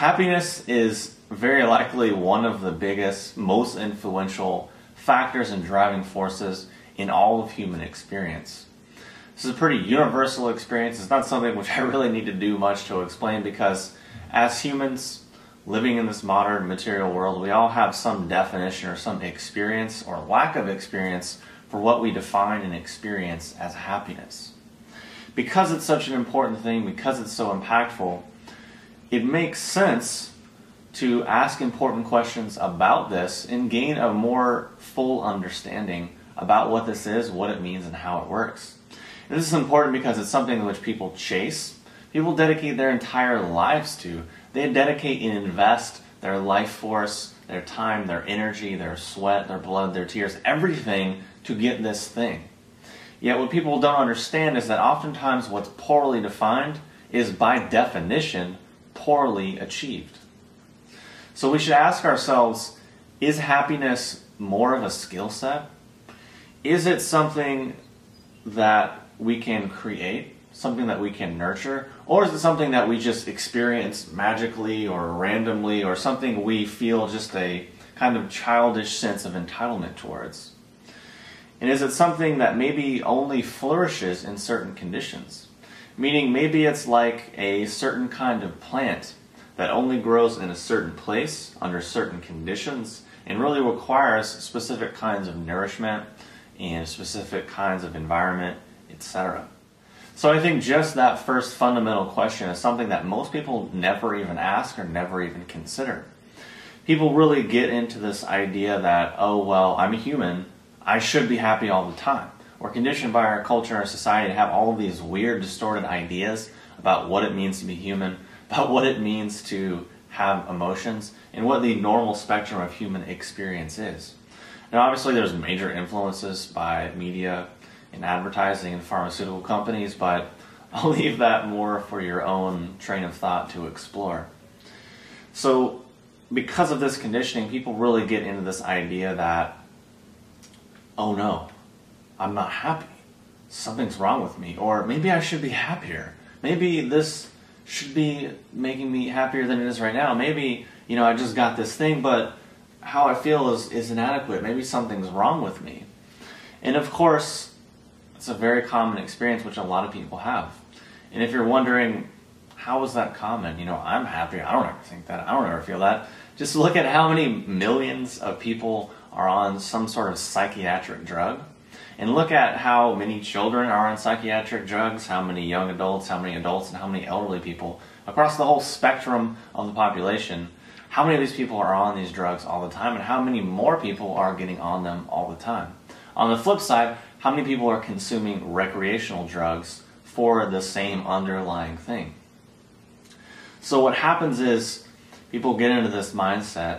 Happiness is very likely one of the biggest, most influential factors and driving forces in all of human experience. This is a pretty universal experience. It's not something which I really need to do much to explain, because as humans living in this modern material world, we all have some definition or some experience or lack of experience for what we define and experience as happiness. Because it's such an important thing, because it's so impactful, it makes sense to ask important questions about this and gain a more full understanding about what this is, what it means, and how it works. And this is important because it's something which people chase. People dedicate their entire lives to. They dedicate and invest their life force, their time, their energy, their sweat, their blood, their tears, everything to get this thing. Yet what people don't understand is that oftentimes what's poorly defined is by definition poorly achieved. So we should ask ourselves, is happiness more of a skill set? Is it something that we can create, something that we can nurture, or is it something that we just experience magically or randomly, or something we feel just a kind of childish sense of entitlement towards? And is it something that maybe only flourishes in certain conditions? Meaning maybe it's like a certain kind of plant that only grows in a certain place under certain conditions and really requires specific kinds of nourishment and specific kinds of environment, etc. So I think just that first fundamental question is something that most people never even ask or never even consider. People really get into this idea that, oh, well, I'm a human, I should be happy all the time. We're conditioned by our culture and our society to have all of these weird, distorted ideas about what it means to be human, about what it means to have emotions, and what the normal spectrum of human experience is. Now, obviously, there's major influences by media and advertising and pharmaceutical companies, but I'll leave that more for your own train of thought to explore. So, because of this conditioning, people really get into this idea that, oh no, I'm not happy. Something's wrong with me. Or maybe I should be happier. Maybe this should be making me happier than it is right now. Maybe, I just got this thing, but how I feel is inadequate. Maybe something's wrong with me. And of course, it's a very common experience which a lot of people have. And if you're wondering, how is that common? I'm happy. I don't ever think that. I don't ever feel that. Just look at how many millions of people are on some sort of psychiatric drug. And look at how many children are on psychiatric drugs, how many young adults, how many adults, and how many elderly people across the whole spectrum of the population. How many of these people are on these drugs all the time, and how many more people are getting on them all the time? On the flip side, how many people are consuming recreational drugs for the same underlying thing? So what happens is people get into this mindset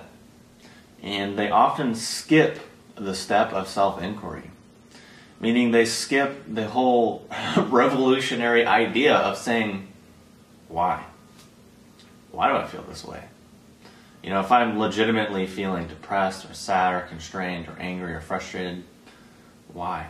and they often skip the step of self-inquiry. Meaning they skip the whole revolutionary idea of saying, why? Why do I feel this way? If I'm legitimately feeling depressed or sad or constrained or angry or frustrated, why?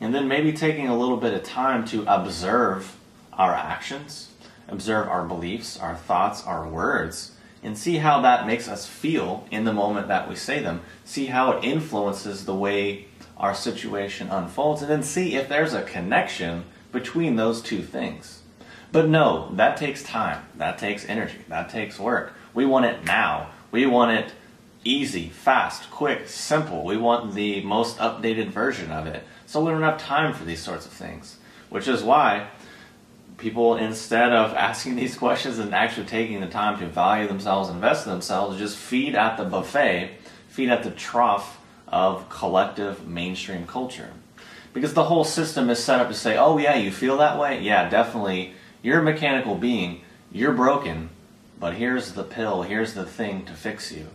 And then maybe taking a little bit of time to observe our actions, observe our beliefs, our thoughts, our words, and see how that makes us feel in the moment that we say them. See how it influences the way our situation unfolds, and then see if there's a connection between those two things. But no, that takes time, that takes energy, that takes work. We want it now. We want it easy, fast, quick, simple. We want the most updated version of it. So we don't have time for these sorts of things, which is why people, instead of asking these questions and actually taking the time to value themselves, invest in themselves, just feed at the buffet, feed at the trough of collective mainstream culture. Because the whole system is set up to say, oh yeah, you feel that way? Yeah, definitely. You're a mechanical being. You're broken. But here's the pill. Here's the thing to fix you.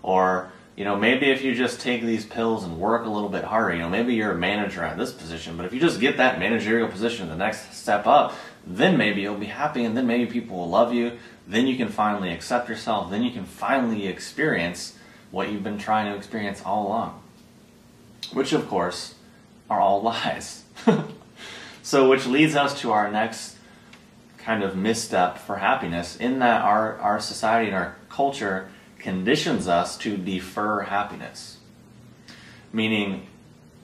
Or, maybe if you just take these pills and work a little bit harder, maybe you're a manager at this position, but if you just get that managerial position, the next step up, then maybe you'll be happy, and then maybe people will love you. Then you can finally accept yourself. Then you can finally experience what you've been trying to experience all along. Which, of course, are all lies. So which leads us to our next kind of misstep for happiness, in that our society and our culture conditions us to defer happiness. Meaning,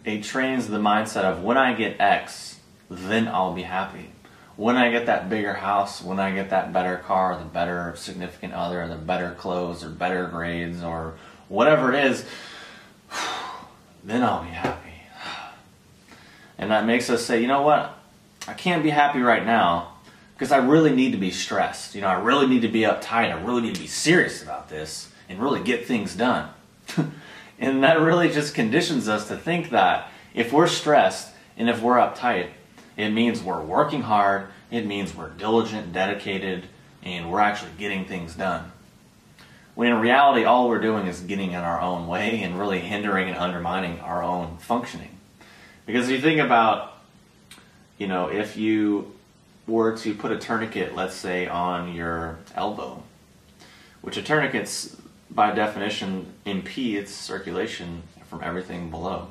it trains the mindset of, when I get X, then I'll be happy. When I get that bigger house, when I get that better car, the better significant other, the better clothes, or better grades, or whatever it is, then I'll be happy. And that makes us say, you know what? I can't be happy right now because I really need to be stressed. You know, I really need to be uptight. I really need to be serious about this and really get things done. And that really just conditions us to think that if we're stressed and if we're uptight, it means we're working hard, it means we're diligent, dedicated, and we're actually getting things done. When in reality, all we're doing is getting in our own way and really hindering and undermining our own functioning. Because if you think about, you know, if you were to put a tourniquet, let's say, on your elbow, which a tourniquet's by definition impedes circulation from everything below.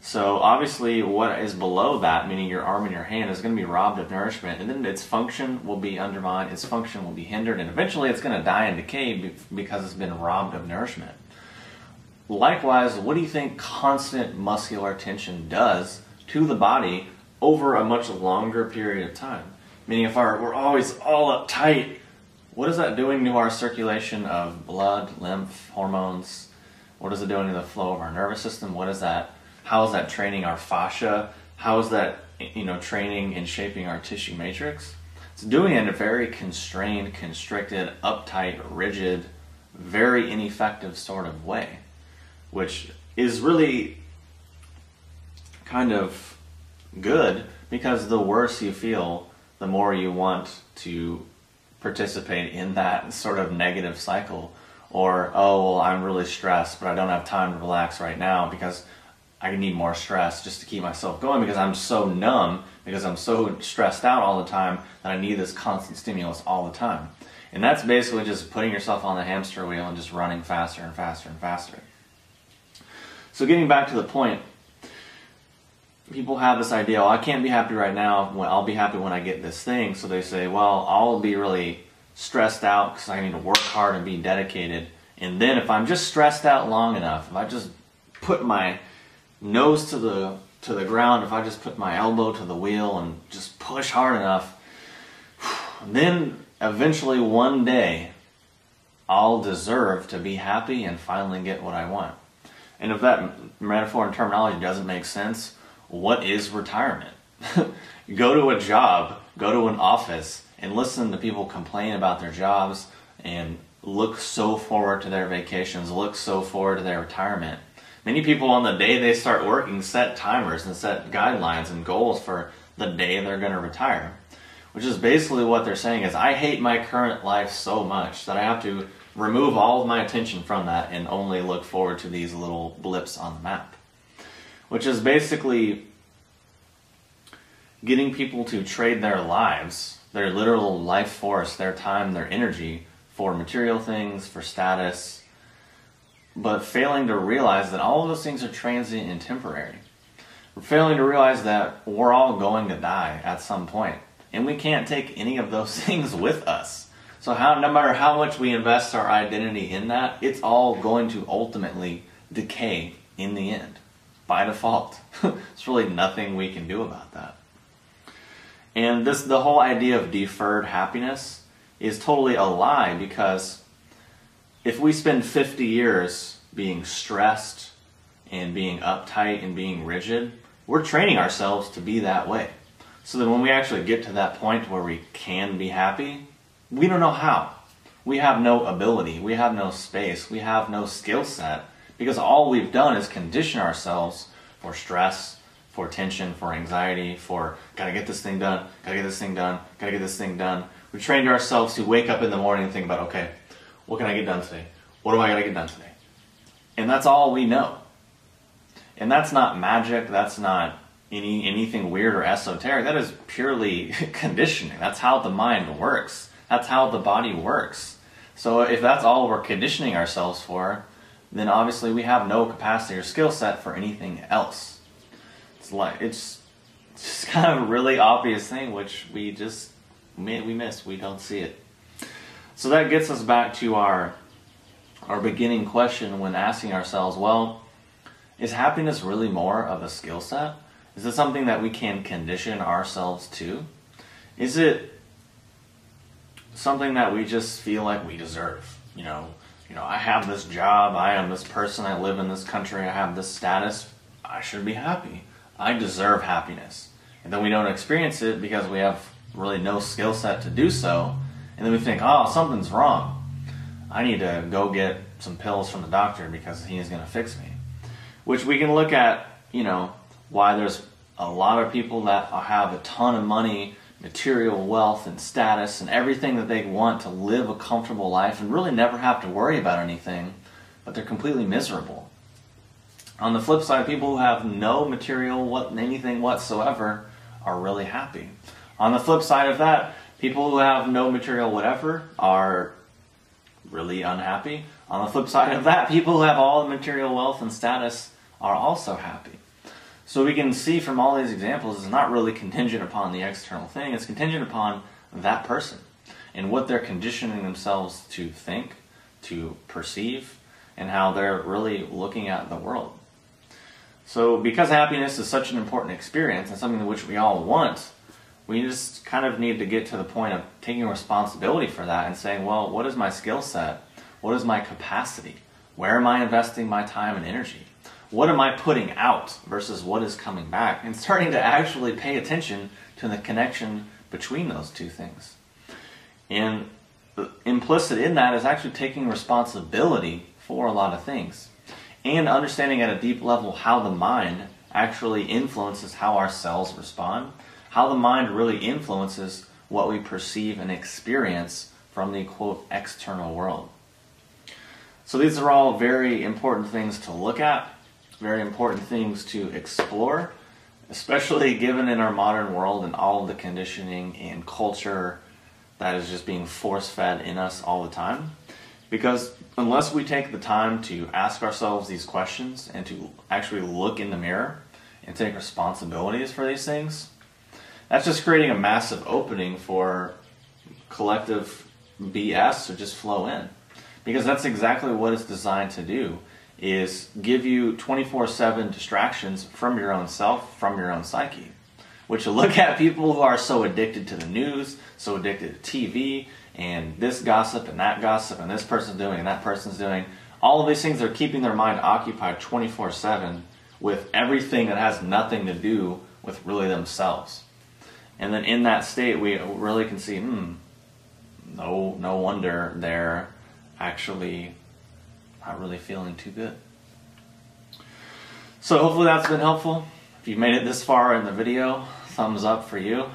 So obviously what is below that, meaning your arm and your hand, is going to be robbed of nourishment, and then its function will be undermined, its function will be hindered, and eventually it's going to die and decay because it's been robbed of nourishment. Likewise, what do you think constant muscular tension does to the body over a much longer period of time? Meaning if we're always all uptight, what is that doing to our circulation of blood, lymph, hormones? What is it doing to the flow of our nervous system? How is that training our fascia? How is that, you know, training and shaping our tissue matrix? It's doing it in a very constrained, constricted, uptight, rigid, very ineffective sort of way, which is really kind of good, because the worse you feel, the more you want to participate in that sort of negative cycle. Or, oh, well, I'm really stressed, but I don't have time to relax right now because I need more stress just to keep myself going, because I'm so numb, because I'm so stressed out all the time that I need this constant stimulus all the time. And that's basically just putting yourself on the hamster wheel and just running faster and faster and faster. So getting back to the point, people have this idea, oh, I can't be happy right now, I'll be happy when I get this thing. So they say, well, I'll be really stressed out because I need to work hard and be dedicated. And then if I'm just stressed out long enough, if I just put my nose to the ground, if I just put my elbow to the wheel and just push hard enough, then eventually one day I'll deserve to be happy and finally get what I want. And if that metaphor and terminology doesn't make sense, what is retirement? Go to a job, go to an office, and listen to people complain about their jobs and look so forward to their vacations, look so forward to their retirement. Many people on the day they start working set timers and set guidelines and goals for the day they're going to retire. Which is basically what they're saying is, I hate my current life so much that I have to remove all of my attention from that and only look forward to these little blips on the map. Which is basically getting people to trade their lives, their literal life force, their time, their energy, for material things, for status, but failing to realize that all of those things are transient and temporary. We're failing to realize that we're all going to die at some point, and we can't take any of those things with us. So no matter how much we invest our identity in that, it's all going to ultimately decay in the end, by default. There's really nothing we can do about that. And the whole idea of deferred happiness is totally a lie, because if we spend 50 years being stressed and being uptight and being rigid, we're training ourselves to be that way. So that when we actually get to that point where we can be happy, we don't know how. We have no ability, we have no space, we have no skill set, because all we've done is condition ourselves for stress, for tension, for anxiety, for gotta get this thing done, gotta get this thing done, gotta get this thing done. We trained ourselves to wake up in the morning and think about, okay, what can I get done today? What do I gotta get done today? And that's all we know. And that's not magic, that's not anything weird or esoteric. That is purely conditioning. That's how the mind works. That's how the body works. So if that's all we're conditioning ourselves for, then obviously we have no capacity or skill set for anything else. It's just kind of a really obvious thing, which we just miss. We don't see it. So that gets us back to our beginning question when asking ourselves, well, is happiness really more of a skill set? Is it something that we can condition ourselves to? Is it something that we just feel like we deserve? I have this job, I am this person, I live in this country, I have this status, I should be happy. I deserve happiness. And then we don't experience it because we have really no skill set to do so. And then we think, oh, something's wrong. I need to go get some pills from the doctor because he is going to fix me. Which we can look at, why there's a lot of people that have a ton of money, material wealth and status and everything that they want to live a comfortable life and really never have to worry about anything, but they're completely miserable. On the flip side, people who have no material anything whatsoever are really happy. On the flip side of that, people who have no material whatever are really unhappy. On the flip side of that, people who have all the material wealth and status are also happy. So we can see from all these examples, it's not really contingent upon the external thing, it's contingent upon that person and what they're conditioning themselves to think, to perceive, and how they're really looking at the world. So because happiness is such an important experience and something which we all want, we just kind of need to get to the point of taking responsibility for that and saying, well, what is my skill set? What is my capacity? Where am I investing my time and energy? What am I putting out versus what is coming back? And starting to actually pay attention to the connection between those two things. And implicit in that is actually taking responsibility for a lot of things. And understanding at a deep level how the mind actually influences how our cells respond. How the mind really influences what we perceive and experience from the, quote, external world. So these are all very important things to look at. Very important things to explore, especially given in our modern world and all of the conditioning and culture that is just being force-fed in us all the time. Because unless we take the time to ask ourselves these questions and to actually look in the mirror and take responsibilities for these things, that's just creating a massive opening for collective BS to just flow in. Because that's exactly what it's designed to do, is give you 24/7 distractions from your own self, from your own psyche. Which you look at people who are so addicted to the news, so addicted to TV, and this gossip and this person's doing and that person's doing. All of these things are keeping their mind occupied 24/7 with everything that has nothing to do with really themselves. And then in that state, we really can see, no wonder they're actually not really feeling too good. So hopefully that's been helpful. If you made it this far in the video, thumbs up for you.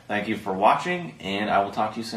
Thank you for watching, and I will talk to you soon.